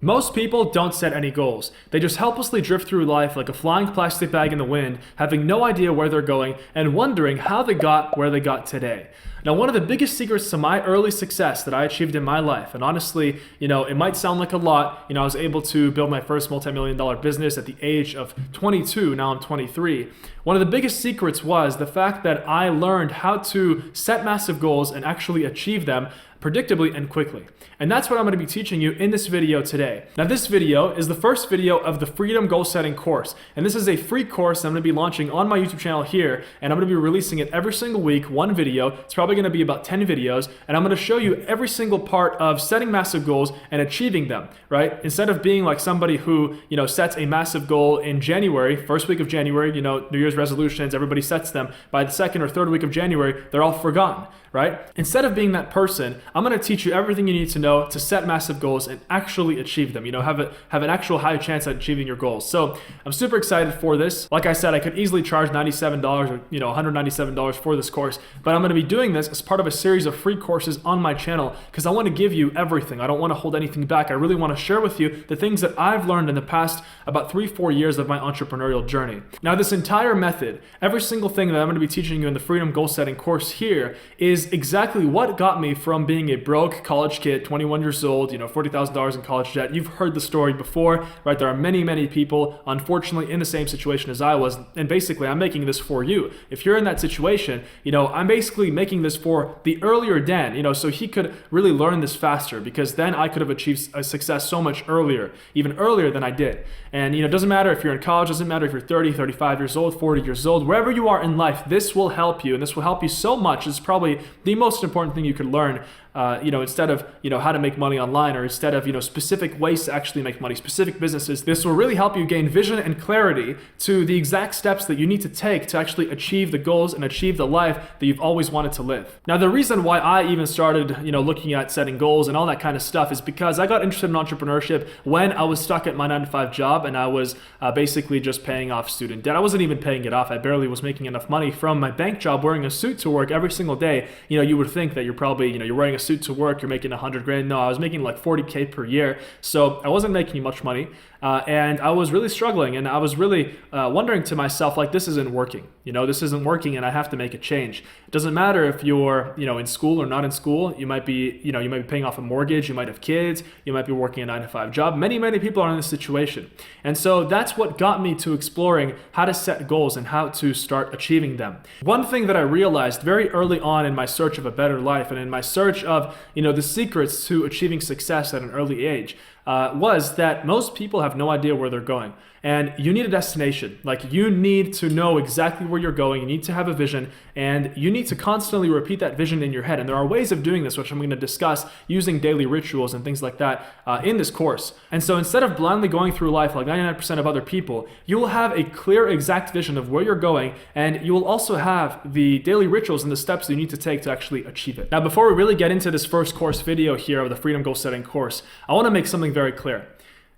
Most people don't set any goals. They just helplessly drift through life like a flying plastic bag in the wind, having no idea where they're going and wondering how they got where they got today. Now, one of the biggest secrets to my early success that I achieved in my life, and honestly, it might sound like a lot, I was able to build my first multi-million-dollar business at the age of 22, now I'm 23. One of the biggest secrets was the fact that I learned how to set massive goals and actually achieve them predictably and quickly. And that's what I'm going to be teaching you in this video today. Now, this video is the first video of the Freedom Goal Setting course. And this is a free course I'm going to be launching on my YouTube channel here. And I'm going to be releasing it every single week, one video. It's probably going to be about 10 videos. And I'm going to show you every single part of setting massive goals and achieving them, right? Instead of being like somebody who, sets a massive goal in January, first week of January, New Year's resolutions, everybody sets them. By the second or third week of January, they're all forgotten, right? Instead of being that person, I'm going to teach you everything you need to know to set massive goals and actually achieve them. Have an actual high chance at achieving your goals. So I'm super excited for this. Like I said, I could easily charge $97 or $197 for this course, but I'm going to be doing this as part of a series of free courses on my channel because I want to give you everything. I don't want to hold anything back. I really want to share with you the things that I've learned in the past about 3-4 years of my entrepreneurial journey. Now, this entire method, every single thing that I'm going to be teaching you in the Freedom Goal Setting course here is exactly what got me from being a broke college kid, 21 years old, $40,000 in college debt. You've heard the story before, right? There are many, many people, unfortunately, in the same situation as I was. And basically, I'm making this for you. If you're in that situation, I'm basically making this for the earlier Dan, so he could really learn this faster because then I could have achieved a success so much earlier, even earlier than I did. And, it doesn't matter if you're in college, doesn't matter if you're 30, 35 years old, 40 years old, wherever you are in life, this will help you. And this will help you so much. It's probably the most important thing you could learn, instead of, how to make money online or instead of, specific ways to actually make money, specific businesses. This will really help you gain vision and clarity to the exact steps that you need to take to actually achieve the goals and achieve the life that you've always wanted to live. Now, the reason why I even started, looking at setting goals and all that kind of stuff is because I got interested in entrepreneurship when I was stuck at my 9-to-5 job and I was basically just paying off student debt. I wasn't even paying it off. I barely was making enough money from my bank job wearing a suit to work every single day. You would think that you're probably, you're wearing a suit to work, you're making $100,000. No, I was making like $40,000 per year. So I wasn't making much money. And I was really struggling and I was really wondering to myself, like, this isn't working. This isn't working and I have to make a change. It doesn't matter if you're, in school or not in school. You might be, you might be paying off a mortgage. You might have kids. You might be working a 9-to-5 job. Many, many people are in this situation. And so that's what got me to exploring how to set goals and how to start achieving them. One thing that I realized very early on in my search of a better life and in my search of, the secrets to achieving success at an early age was that most people have no idea where they're going. And you need a destination. Like, you need to know exactly where you're going. You need to have a vision and you need to constantly repeat that vision in your head. And there are ways of doing this, which I'm going to discuss using daily rituals and things like that in this course. And so instead of blindly going through life like 99% of other people, you will have a clear, exact vision of where you're going. And you will also have the daily rituals and the steps that you need to take to actually achieve it. Now, before we really get into this first course video here of the Freedom Goal Setting course, I want to make something very clear.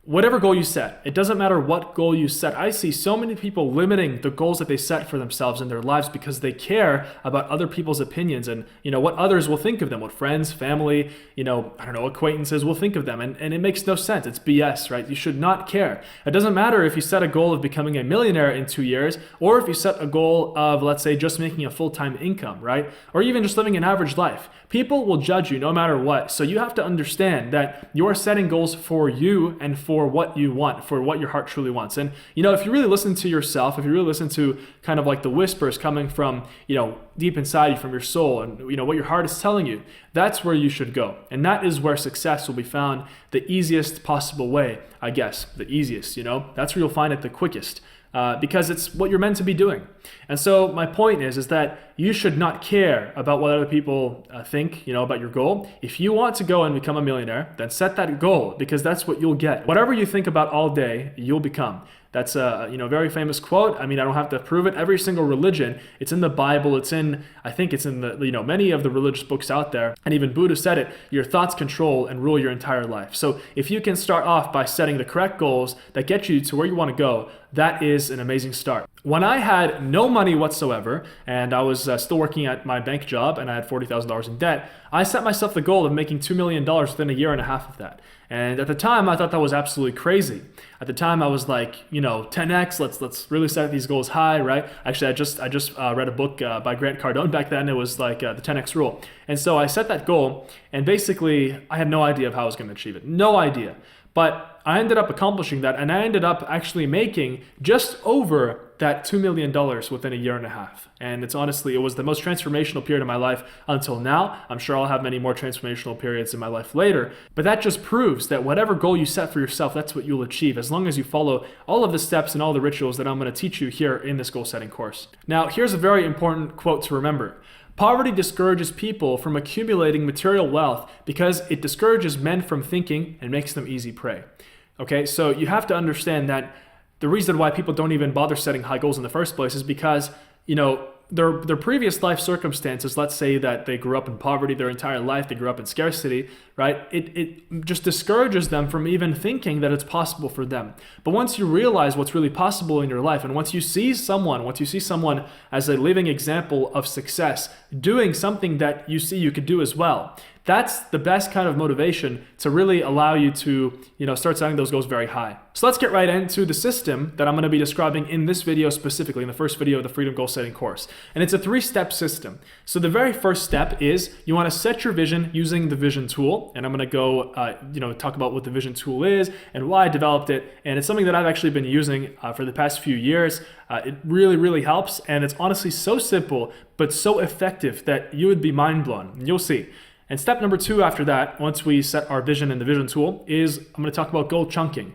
Whatever goal you set, it doesn't matter what goal you set. I see so many people limiting the goals that they set for themselves in their lives because they care about other people's opinions and, what others will think of them, what friends, family, acquaintances will think of them. And it makes no sense. It's BS, right? You should not care. It doesn't matter if you set a goal of becoming a millionaire in 2 years or if you set a goal of, let's say, just making a full-time income, right? Or even just living an average life. People will judge you no matter what. So you have to understand that you are setting goals for you and for what you want, for what your heart truly wants. And, if you really listen to yourself, if you really listen to kind of like the whispers coming from, deep inside you, from your soul and, what your heart is telling you, that's where you should go. And that is where success will be found the easiest possible way, I guess, the easiest, that's where you'll find it the quickest. Because it's what you're meant to be doing. And so my point is that you should not care about what other people think, about your goal. If you want to go and become a millionaire, then set that goal because that's what you'll get. Whatever you think about all day, you'll become. That's a very famous quote. I mean, I don't have to prove it. Every single religion, it's in the Bible. I think it's in the many of the religious books out there. And even Buddha said it. Your thoughts control and rule your entire life. So if you can start off by setting the correct goals that get you to where you want to go, that is an amazing start. When I had no money whatsoever and I was still working at my bank job and I had $40,000 in debt, I set myself the goal of making $2 million within a year and a half of that. And at the time, I thought that was absolutely crazy. At the time, I was like, 10x. Let's really set these goals high, right? Actually, I just read a book by Grant Cardone back then. It was like the 10x rule. And so I set that goal, and basically, I had no idea of how I was going to achieve it. No idea. But I ended up accomplishing that, and I ended up actually making just over that $2 million within a year and a half. And it was the most transformational period of my life until now. I'm sure I'll have many more transformational periods in my life later. But that just proves that whatever goal you set for yourself, that's what you'll achieve, as long as you follow all of the steps and all the rituals that I'm going to teach you here in this goal setting course. Now, here's a very important quote to remember. Poverty discourages people from accumulating material wealth because it discourages men from thinking and makes them easy prey. Okay, so you have to understand that the reason why people don't even bother setting high goals in the first place is because, their previous life circumstances, let's say that they grew up in poverty their entire life, they grew up in scarcity, right? It just discourages them from even thinking that it's possible for them. But once you realize what's really possible in your life, and once you see someone as a living example of success, doing something that you see you could do as well, that's the best kind of motivation to really allow you to, start setting those goals very high. So let's get right into the system that I'm going to be describing in this video specifically, in the first video of the Freedom Goal Setting course. And it's a 3-step system. So the very first step is you want to set your vision using the vision tool. And I'm going to go, talk about what the vision tool is and why I developed it. And it's something that I've actually been using for the past few years. It really, really helps. And it's honestly so simple, but so effective that you would be mind blown. And you'll see. And step number 2 after that, once we set our vision in the vision tool, is I'm going to talk about goal chunking.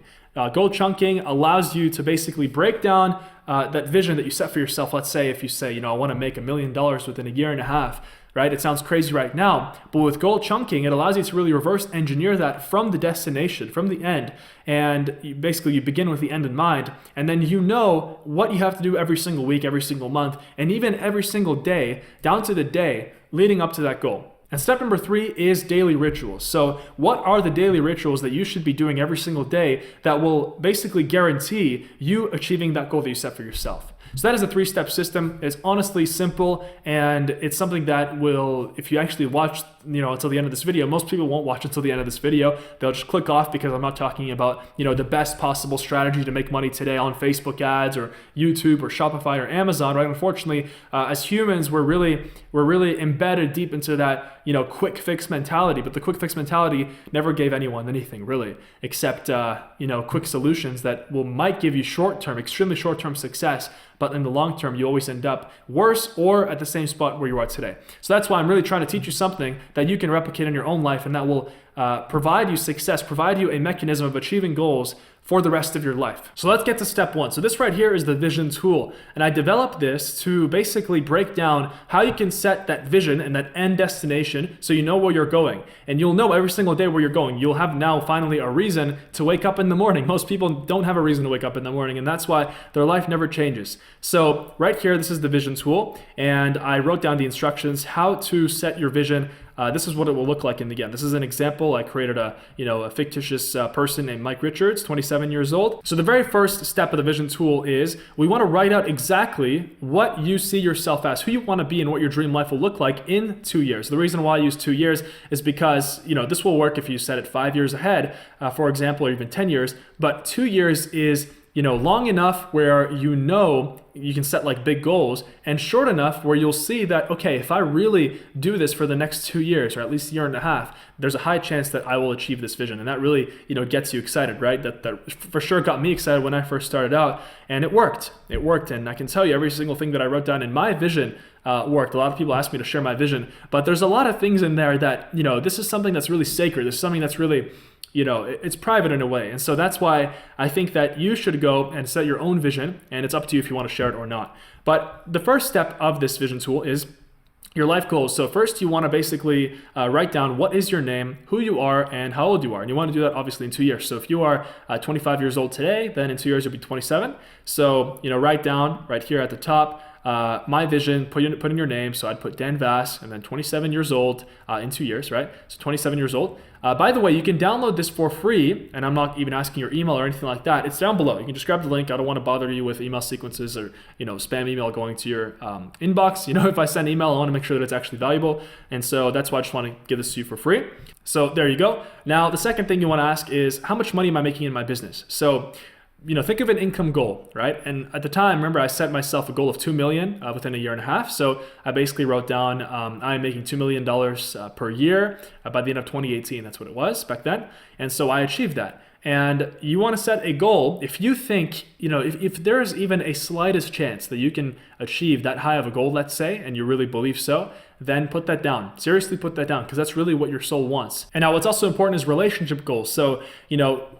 Goal chunking allows you to basically break down that vision that you set for yourself. Let's say if you say, I want to make $1 million within a year and a half, right? It sounds crazy right now, but with goal chunking, it allows you to really reverse engineer that from the destination, from the end. And you begin with the end in mind, and then you know what you have to do every single week, every single month, and even every single day, down to the day leading up to that goal. And step number 3 is daily rituals. So what are the daily rituals that you should be doing every single day that will basically guarantee you achieving that goal that you set for yourself? So that is a 3-step system. It's honestly simple, and it's something that will, if you actually watch, until the end of this video, most people won't watch until the end of this video. They'll just click off because I'm not talking about, the best possible strategy to make money today on Facebook ads or YouTube or Shopify or Amazon, right? Unfortunately, as humans, we're really embedded deep into that, quick fix mentality. But the quick fix mentality never gave anyone anything really, except, quick solutions that might give you extremely short-term success. But in the long term, you always end up worse or at the same spot where you are today. So that's why I'm really trying to teach you something that you can replicate in your own life, and that will provide you success, provide you a mechanism of achieving goals for the rest of your life. So let's get to step 1. So this right here is the vision tool. And I developed this to basically break down how you can set that vision and that end destination so you know where you're going. And you'll know every single day where you're going. You'll have now finally a reason to wake up in the morning. Most people don't have a reason to wake up in the morning, and that's why their life never changes. So right here, this is the vision tool. And I wrote down the instructions how to set your vision. This is what it will look like in the end. This is an example. I created a fictitious person named Mike Richards, 27 years old. So the very first step of the vision tool is we want to write out exactly what you see yourself as, who you want to be, and what your dream life will look like in 2 years. The reason why I use 2 years is because, this will work if you set it 5 years ahead, for example, or even 10 years. But 2 years is long enough where you can set like big goals, and short enough where you'll see that, okay, if I really do this for the next 2 years, or at least a year and a half, there's a high chance that I will achieve this vision. And that really, gets you excited, right? That for sure got me excited when I first started out, and it worked. And I can tell you every single thing that I wrote down in my vision worked. A lot of people ask me to share my vision, but there's a lot of things in there that, this is something that's really sacred. This is something that's really, it's private in a way. And so that's why I think that you should go and set your own vision, and it's up to you if you want to share it or not. But the first step of this vision tool is your life goals. So first you want to basically write down what is your name, who you are, and how old you are. And you want to do that obviously in 2 years. So if you are 25 years old today, then in 2 years you'll be 27. So, write down right here at the top, my vision, put in your name. So I'd put Dan Vass and then 27 years old in 2 years, right? So 27 years old. By the way, you can download this for free, and I'm not even asking your email or anything like that. It's down below. You can just grab the link. I don't want to bother you with email sequences or spam email going to your inbox. If I send email, I want to make sure that it's actually valuable, and so that's why I just want to give this to you for free. So there you go. Now, the second thing you want to ask is, how much money am I making in my business? So think of an income goal, right? And at the time, remember, I set myself a goal of 2 million within a year and a half. So I basically wrote down, I'm making $2 million per year by the end of 2018. That's what it was back then. And so I achieved that. And you want to set a goal. If you think, if there's even a slightest chance that you can achieve that high of a goal, let's say, and you really believe so, then put that down. Seriously, put that down, because that's really what your soul wants. And now what's also important is relationship goals. So,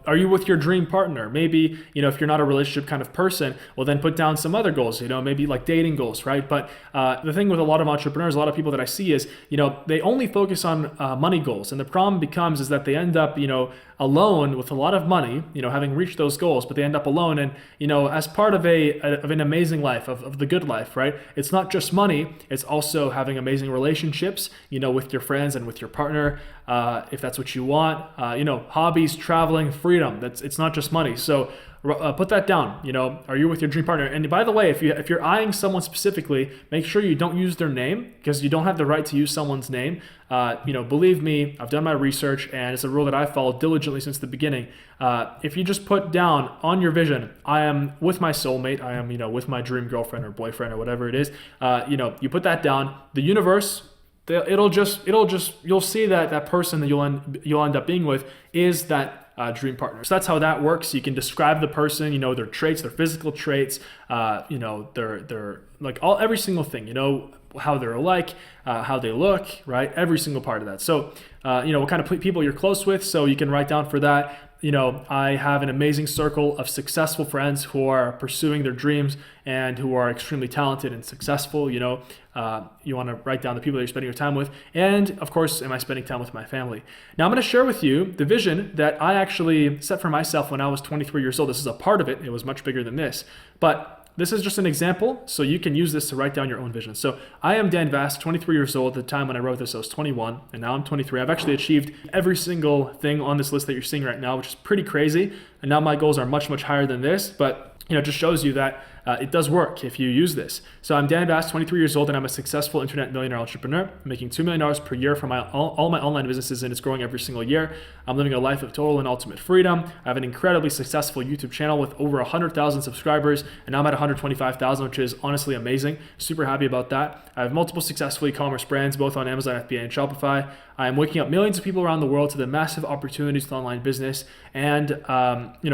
are you with your dream partner? Maybe, if you're not a relationship kind of person, well, then put down some other goals, maybe like dating goals, right? But the thing with a lot of entrepreneurs, a lot of people that I see is, they only focus on money goals. And the problem becomes is that they end up, alone with a lot of money, having reached those goals, but they end up alone. And, as part of an amazing life, of the good life, right? It's not just money, it's also having amazing relationships, with your friends and with your partner, if that's what you want, hobbies, traveling, freedom. It's not just money. So put that down. Are you with your dream partner? And by the way, if you're eyeing someone specifically, make sure you don't use their name, because you don't have the right to use someone's name. Believe me, I've done my research, and it's a rule that I've followed diligently since the beginning. If you just put down on your vision, I am with my soulmate, I am, with my dream girlfriend or boyfriend or whatever it is, you put that down, the universe, you'll see that person that you'll end up being with is that dream partner. So that's how that works. You can describe the person, their traits, their physical traits, their like every single thing, how they're like, how they look, right? Every single part of that. So, what kind of people you're close with. So you can write down for that. I have an amazing circle of successful friends who are pursuing their dreams and who are extremely talented and successful. You want to write down the people that you're spending your time with. And of course, am I spending time with my family? Now I'm going to share with you the vision that I actually set for myself when I was 23 years old. This is a part of it. It was much bigger than this, but this is just an example, so you can use this to write down your own vision. So I am Dan Vass, 23 years old. At the time when I wrote this, I was 21, and now I'm 23. I've actually achieved every single thing on this list that you're seeing right now, which is pretty crazy. And now my goals are much, much higher than this, but it just shows you that it does work if you use this. So I'm Dan Vass, 23 years old, and I'm a successful internet millionaire entrepreneur, making $2 million per year from all my online businesses, and it's growing every single year. I'm living a life of total and ultimate freedom. I have an incredibly successful YouTube channel with over 100,000 subscribers, and now I'm at 125,000, which is honestly amazing. Super happy about that. I have multiple successful e-commerce brands, both on Amazon, FBA, and Shopify. I am waking up millions of people around the world to the massive opportunities with online business, and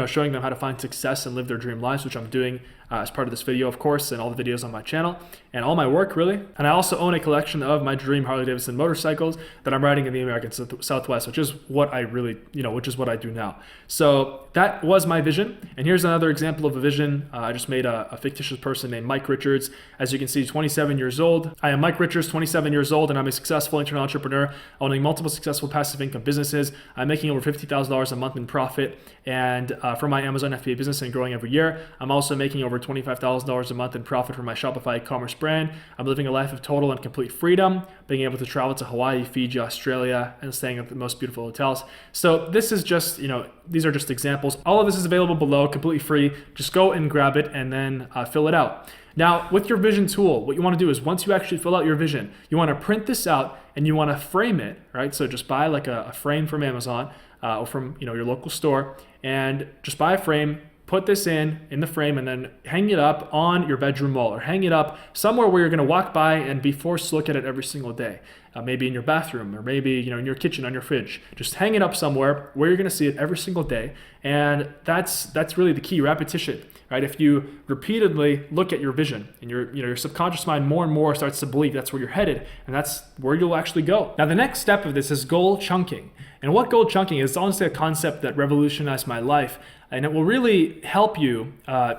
showing them how to find success and live their dream lives, which I'm doing as part of this video, of course, and all the videos on my channel and all my work, really. And I also own a collection of my dream Harley-Davidson motorcycles that I'm riding in the American Southwest, which is what I really, which is what I do now. So that was my vision. And here's another example of a vision. I just made a fictitious person named Mike Richards. As you can see, 27 years old. I am Mike Richards, 27 years old, and I'm a successful internet entrepreneur owning multiple successful passive income businesses. I'm making over $50,000 a month in profit, and from my Amazon FBA business, and growing every year. I'm also making over $25,000 a month in profit from my Shopify e-commerce brand. I'm living a life of total and complete freedom, being able to travel to Hawaii, Fiji, Australia, and staying at the most beautiful hotels. So this is just, these are just examples. All of this is available below, completely free. Just go and grab it and then fill it out. Now, with your vision tool, what you want to do is once you actually fill out your vision, you want to print this out and you want to frame it, right? So just buy like a frame from Amazon or from your local store, and just buy a frame. Put this in the frame, and then hang it up on your bedroom wall, or hang it up somewhere where you're going to walk by and be forced to look at it every single day. Maybe in your bathroom, or maybe in your kitchen, on your fridge. Just hang it up somewhere where you're going to see it every single day, and that's really the key. Repetition, right? If you repeatedly look at your vision, and your subconscious mind more and more starts to believe that's where you're headed, and that's where you'll actually go. Now, the next step of this is goal chunking. And what goal chunking is, honestly a concept that revolutionized my life. And it will really help you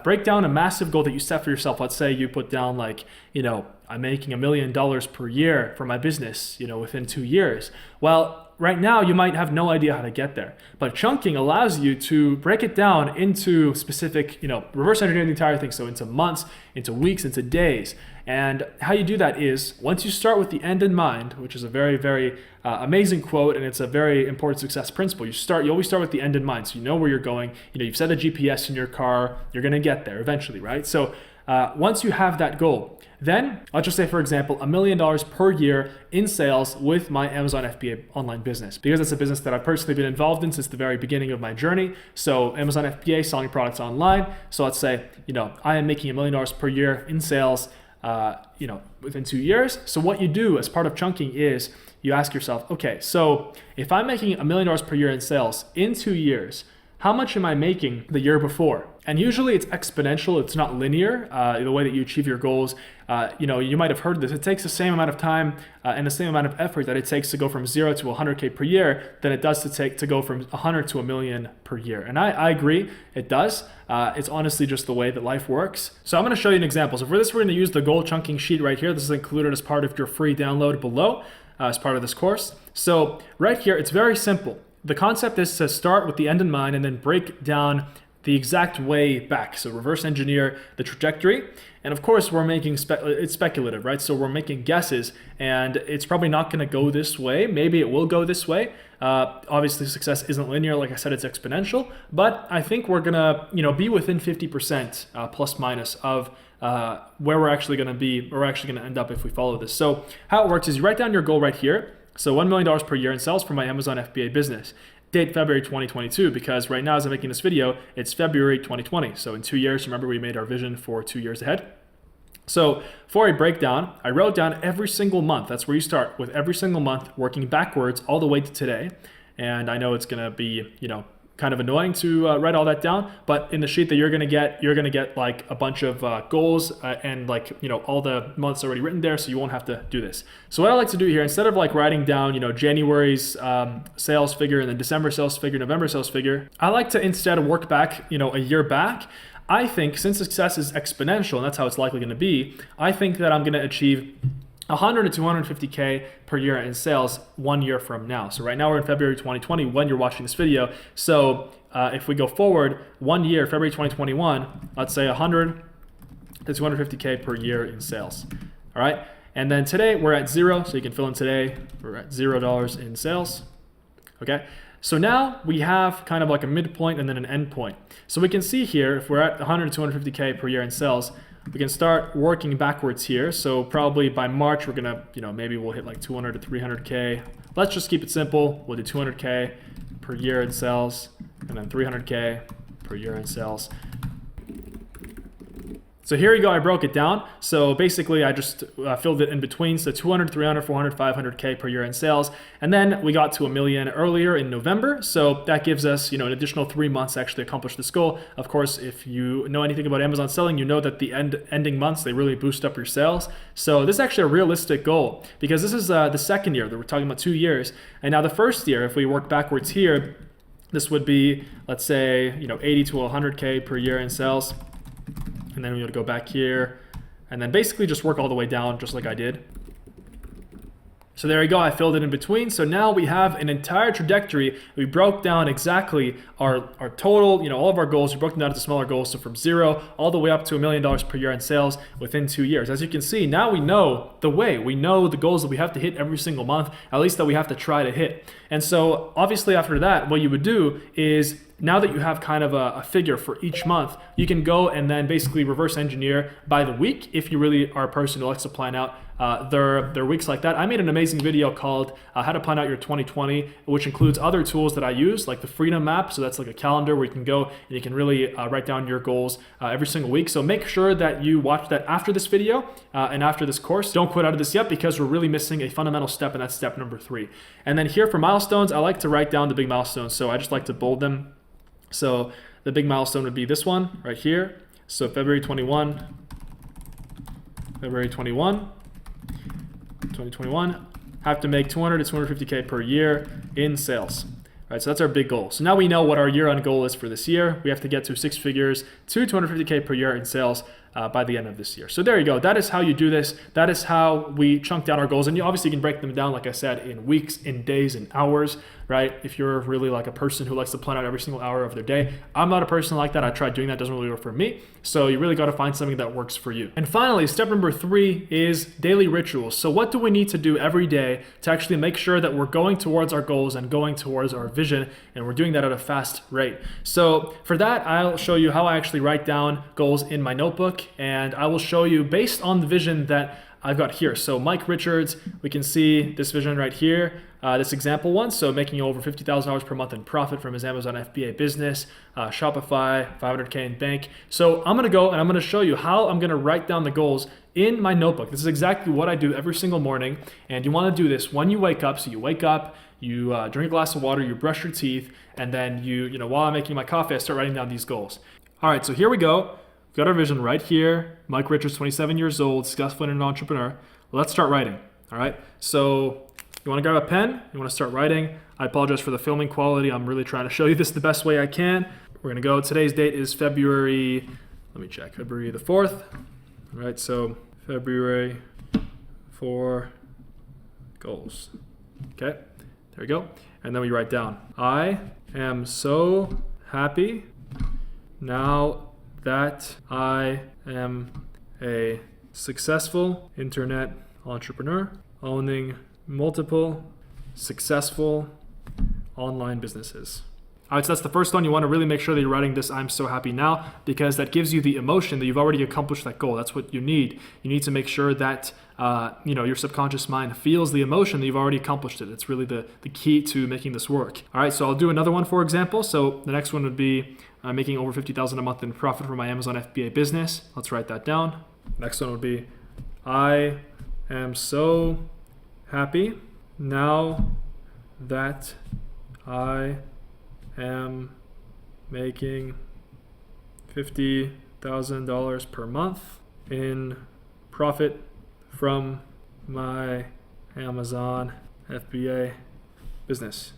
break down a massive goal that you set for yourself. Let's say you put down I'm making $1 million per year for my business, within 2 years. Well, right now you might have no idea how to get there. But chunking allows you to break it down into specific, reverse engineer the entire thing. So into months, into weeks, into days. And how you do that is once you start with the end in mind, which is a very, very amazing quote, and it's a very important success principle. You always start with the end in mind. So you know where you're going. You've set a GPS in your car. You're going to get there eventually, right? So once you have that goal, then I'll just say, for example, $1 million per year in sales with my Amazon FBA online business, because it's a business that I've personally been involved in since the very beginning of my journey. So Amazon FBA, selling products online. So let's say, I am making $1 million per year in sales, within 2 years. So what you do as part of chunking is you ask yourself, okay, so if I'm making $1 million per year in sales in 2 years, how much am I making the year before? And usually it's exponential. It's not linear. The way that you achieve your goals, you might have heard this. It takes the same amount of time and the same amount of effort that it takes to go from 0 to 100K per year than it does to go from 100 to $1 million per year. And I agree, it does. It's honestly just the way that life works. So I'm going to show you an example. So for this, we're going to use the goal chunking sheet right here. This is included as part of your free download below as part of this course. So right here, it's very simple. The concept is to start with the end in mind and then break down the exact way back. So reverse engineer the trajectory. And of course, we're making it's speculative, right? So we're making guesses, and it's probably not going to go this way. Maybe it will go this way. Obviously, success isn't linear. Like I said, it's exponential. But I think we're going to, be within 50% plus minus of where we're actually going to be, or we're actually going to end up if we follow this. So how it works is you write down your goal right here. So $1 million per year in sales for my Amazon FBA business. Date February 2022, because right now as I'm making this video, it's February 2020. So in 2 years, remember we made our vision for 2 years ahead. So for a breakdown, I wrote down every single month. That's where you start, with every single month working backwards all the way to today. And I know it's going to be, kind of annoying to write all that down, but in the sheet that you're going to get like a bunch of goals and all the months already written there, so you won't have to do this. So what I like to do here, instead of writing down January's sales figure and then December sales figure, November sales figure, I like to instead work back a year back. I think since success is exponential, and that's how it's likely going to be, I think that I'm going to achieve 100 to 250K per year in sales 1 year from now. So right now we're in February 2020 when you're watching this video. So if we go forward 1 year, February 2021, let's say 100 to 250K per year in sales. All right. And then today we're at 0. So you can fill in today, we're at $0 in sales. Okay. So now we have kind of like a midpoint and then an end point. So we can see here, if we're at 100 to 250K per year in sales, we can start working backwards here. So probably by March, we're gonna, maybe we'll hit like 200 to 300K. Let's just keep it simple. We'll do 200K per year in sales, and then 300K per year in sales. So here you go, I broke it down. So basically I just filled it in between. So 200, 300, 400, 500K per year in sales. And then we got to $1 million earlier in November. So that gives us, an additional 3 months to actually accomplish this goal. Of course, if you know anything about Amazon selling, you know that the ending months, they really boost up your sales. So this is actually a realistic goal, because this is the second year that we're talking about 2 years. And now the first year, if we work backwards here, this would be, let's say, 80 to 100K per year in sales. And then we would go back here and then basically just work all the way down just like I did. So there you go, I filled it in between. So now we have an entire trajectory. We broke down exactly our total, all of our goals. We broke them down into smaller goals. So from 0 all the way up to $1 million per year in sales within 2 years. As you can see, now we know the way. We know the goals that we have to hit every single month, at least that we have to try to hit. And so obviously after that, what you would do is, now that you have kind of a figure for each month, you can go and then basically reverse engineer by the week if you really are a person who likes to plan out their weeks like that. I made an amazing video called How to Plan Out Your 2020, which includes other tools that I use, like the Freedom Map. So that's like a calendar where you can go and you can really write down your goals every single week. So make sure that you watch that after this video and after this course. Don't quit out of this yet, because we're really missing a fundamental step, and that's step number 3. And then here for milestones, I like to write down the big milestones. So I just like to bold them. So the big milestone would be this one right here. So February 2021, have to make 200 to 250K per year in sales. Right, so that's our big goal. So now we know what our year-end goal is for this year. We have to get to 6 figures to 250K per year in sales by the end of this year. So there you go. That is how you do this. That is how we chunk down our goals. And you obviously can break them down, like I said, in weeks, in days, in hours, right? If you're really like a person who likes to plan out every single hour of their day. I'm not a person like that. I tried doing that. It doesn't really work for me. So you really got to find something that works for you. And finally, step number 3 is daily rituals. So what do we need to do every day to actually make sure that we're going towards our goals and going towards our vision, and we're doing that at a fast rate? So for that, I'll show you how I actually write down goals in my notebook, and I will show you based on the vision that I've got here. So Mike Richards, we can see this vision right here, this example one. So making over $50,000 per month in profit from his Amazon FBA business, Shopify, 500K in bank. So I'm gonna go and I'm gonna show you how I'm gonna write down the goals in my notebook. This is exactly what I do every single morning. And you wanna do this when you wake up. So you wake up, you drink a glass of water, you brush your teeth, and then while I'm making my coffee, I start writing down these goals. All right, so here we go. We've got our vision right here. Mike Richards, 27 years old, successful internet entrepreneur. Let's start writing, all right? So you wanna grab a pen, you wanna start writing. I apologize for the filming quality. I'm really trying to show you this the best way I can. We're gonna go, today's date is February the 4th. All right, so February 4 goals, okay? There we go. And then we write down, I am so happy now that I am a successful internet entrepreneur owning multiple successful online businesses. All right, so that's the first one. You want to really make sure that you're writing this I'm so happy now, because that gives you the emotion that you've already accomplished that goal. That's what you need. You need to make sure that your subconscious mind feels the emotion that you've already accomplished it. It's really the key to making this work. All right, so I'll do another one, for example. So the next one would be making over $50,000 a month in profit from my Amazon FBA business. Let's write that down. Next one would be, I am so happy now that I am making $50,000 per month in profit from my Amazon FBA business.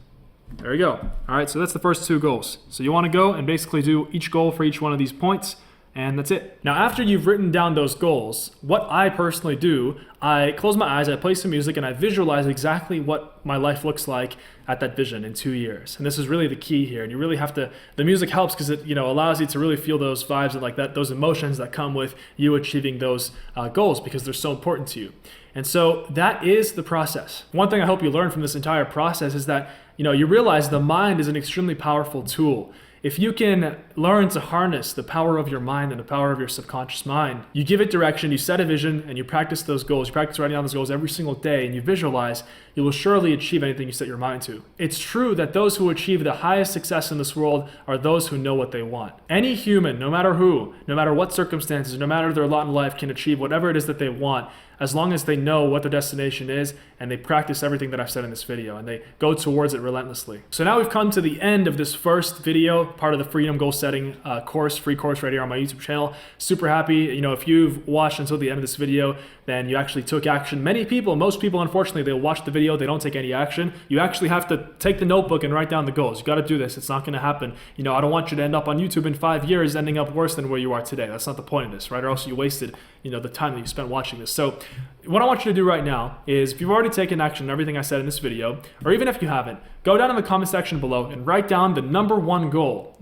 There you go. All right, so that's the first 2 goals. So you want to go and basically do each goal for each one of these points, and that's it. Now, after you've written down those goals, what I personally do, I close my eyes, I play some music, and I visualize exactly what my life looks like at that vision in 2 years. And this is really the key here. And you really have to, the music helps because it allows you to really feel those vibes and like that, those emotions that come with you achieving those goals, because they're so important to you. And so that is the process. One thing I hope you learn from this entire process is that you realize the mind is an extremely powerful tool. If you can learn to harness the power of your mind and the power of your subconscious mind, you give it direction, you set a vision, and you practice those goals. You practice writing down those goals every single day, and you visualize, you will surely achieve anything you set your mind to. It's true that those who achieve the highest success in this world are those who know what they want. Any human, no matter who, no matter what circumstances, no matter their lot in life, can achieve whatever it is that they want, as long as they know what their destination is and they practice everything that I've said in this video and they go towards it relentlessly. So now we've come to the end of this first video, part of the Freedom Goal Setting course, free course right here on my YouTube channel. Super happy. If you've watched until the end of this video, then you actually took action. Most people, unfortunately, they'll watch the video, they don't take any action. You actually have to take the notebook and write down the goals. You got to do this. It's not going to happen. I don't want you to end up on YouTube in 5 years ending up worse than where you are today. That's not the point of this, right? Or else you wasted, the time that you spent watching this. So what I want you to do right now is, if you've already taken action on everything I said in this video, or even if you haven't, go down in the comment section below and write down the number one goal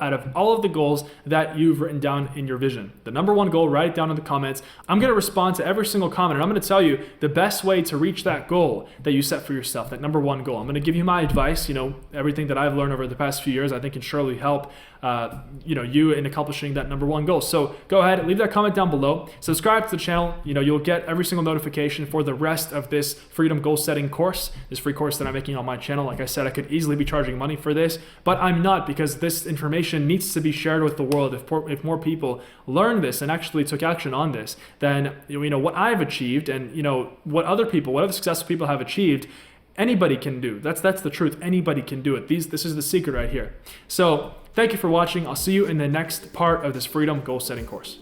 out of all of the goals that you've written down in your vision. The number one goal, write it down in the comments. I'm going to respond to every single comment, and I'm going to tell you the best way to reach that goal that you set for yourself, that number one goal. I'm going to give you my advice. Everything that I've learned over the past few years, I think can surely help you in accomplishing that number one goal. So go ahead, leave that comment down below. Subscribe to the channel. You'll get every single notification for the rest of this Freedom Goal Setting course, this free course that I'm making on my channel. Like I said, I could easily be charging money for this, but I'm not, because this information needs to be shared with the world. If more people learn this and actually took action on this, then what I've achieved and what other successful people have achieved, anybody can do. That's the truth. Anybody can do it. This is the secret right here. So thank you for watching. I'll see you in the next part of this Freedom Goal Setting course.